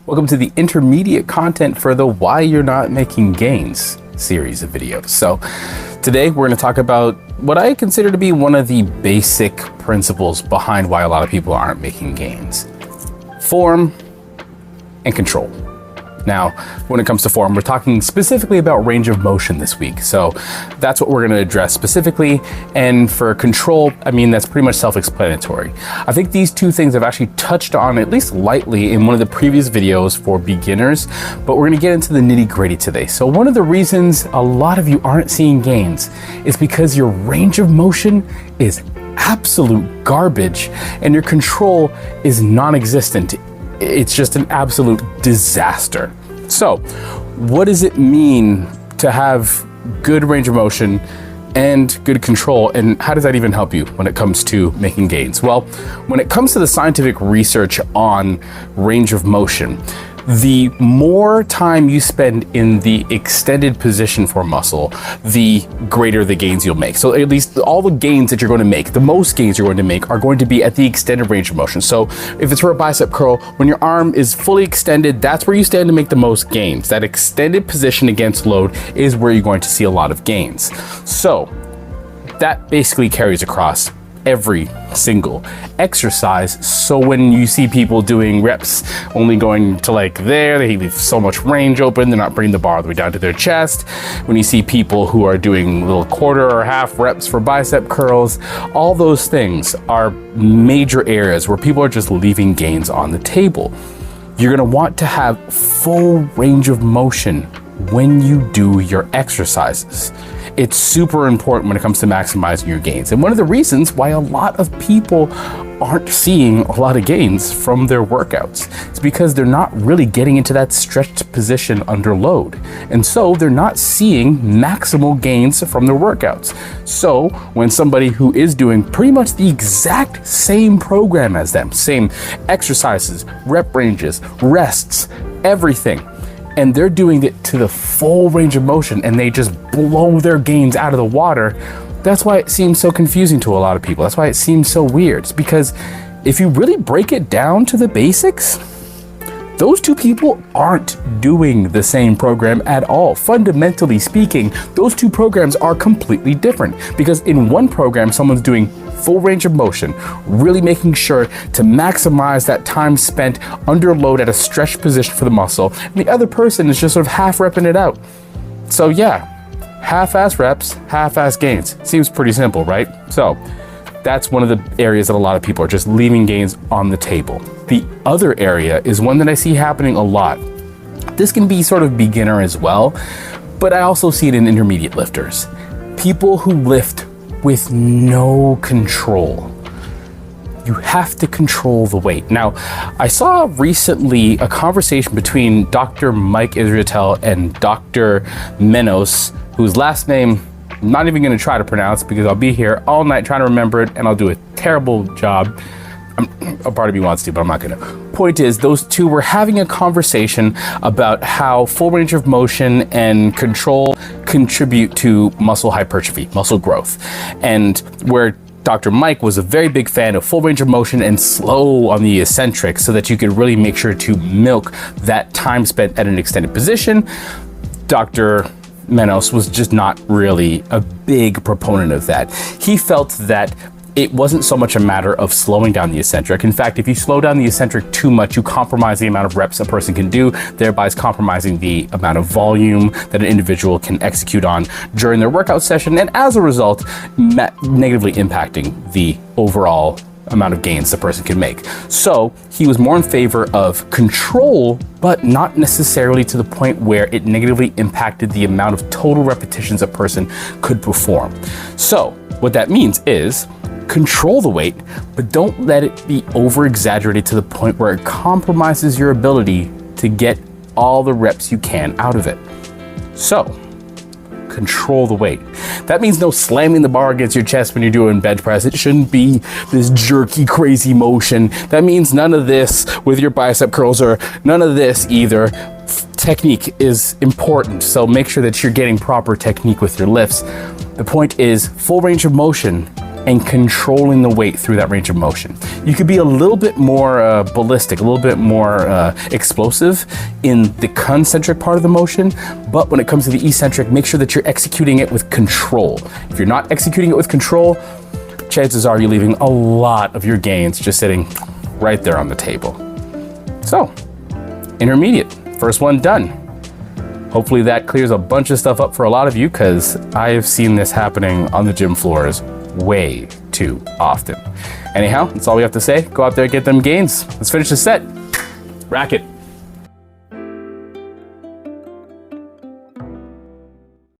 Welcome to the intermediate content for the Why You're Not Making Gains series of videos. So today we're going to talk about what I consider to be one of the basic principles behind why a lot of people aren't making gains: form and control. Now, when it comes to form, we're talking specifically about range of motion this week. So that's what we're going to address specifically. And for control, I mean, that's pretty much self-explanatory. I think these two things I've actually touched on at least lightly in one of the previous videos for beginners, but we're going to get into the nitty-gritty today. So one of the reasons a lot of you aren't seeing gains is because your range of motion is absolute garbage and your control is non-existent. It's just an absolute disaster. So what does it mean to have good range of motion and good control, and how does that even help you when it comes to making gains? Well, when it comes to the scientific research on range of motion, the more time you spend in the extended position for muscle, the greater the gains you'll make. So at least all the gains that you're going to make, the most gains you're going to make, are going to be at the extended range of motion. So if it's for a bicep curl, when your arm is fully extended, that's where you stand to make the most gains. That extended position against load is where you're going to see a lot of gains. So that basically carries across every single exercise. So when you see people doing reps only going to like there, they leave so much range open, they're not bringing the bar all the way down to their chest. When you see people who are doing little quarter or half reps for bicep curls, all those things are major areas where people are just leaving gains on the table. You're going to want to have full range of motion when you do your exercises. It's super important when it comes to maximizing your gains. And one of the reasons why a lot of people aren't seeing a lot of gains from their workouts is because they're not really getting into that stretched position under load. And so they're not seeing maximal gains from their workouts. So when somebody who is doing pretty much the exact same program as them, same exercises, rep ranges, rests, everything, and they're doing it to the full range of motion and they just blow their gains out of the water, that's why it seems so confusing to a lot of people. That's why it seems so weird. It's because if you really break it down to the basics, those two people aren't doing the same program at all. Fundamentally speaking, those two programs are completely different, because in one program, someone's doing full range of motion, really making sure to maximize that time spent under load at a stretched position for the muscle, and the other person is just sort of half repping it out. So yeah, half-ass reps, half-ass gains. Seems pretty simple, right? So that's one of the areas that a lot of people are just leaving gains on the table. The other area is one that I see happening a lot. This can be sort of beginner as well, but I also see it in intermediate lifters. People who lift with no control. You have to control the weight. Now, I saw recently a conversation between Dr. Mike Israetel and Dr. Menos, whose last name I'm not even going to try to pronounce because I'll be here all night trying to remember it and I'll do a terrible job. A part of me wants to, but I'm not going to. Point is, those two were having a conversation about how full range of motion and control contribute to muscle hypertrophy, muscle growth. And where Dr. Mike was a very big fan of full range of motion and slow on the eccentric so that you could really make sure to milk that time spent at an extended position, Dr. Menos was just not really a big proponent of that. He felt that it wasn't so much a matter of slowing down the eccentric. In fact, if you slow down the eccentric too much, you compromise the amount of reps a person can do, thereby compromising the amount of volume that an individual can execute on during their workout session, and as a result, negatively impacting the overall amount of gains the person can make. So he was more in favor of control, but not necessarily to the point where it negatively impacted the amount of total repetitions a person could perform. So what that means is control the weight, but don't let it be over exaggerated to the point where it compromises your ability to get all the reps you can out of it. So control the weight. That means no slamming the bar against your chest when you're doing bench press. It shouldn't be this jerky, crazy motion. That means none of this with your bicep curls, or none of this either. Technique is important, so make sure that you're getting proper technique with your lifts. The point is full range of motion and controlling the weight through that range of motion. You could be a little bit more ballistic, a little bit more explosive in the concentric part of the motion, but when it comes to the eccentric, make sure that you're executing it with control. If you're not executing it with control, chances are you're leaving a lot of your gains just sitting right there on the table. So, intermediate, first one done. Hopefully that clears a bunch of stuff up for a lot of you, because I have seen this happening on the gym floors way too often. Anyhow, that's all we have to say. Go out there, get them gains. Let's finish the set. Rack it.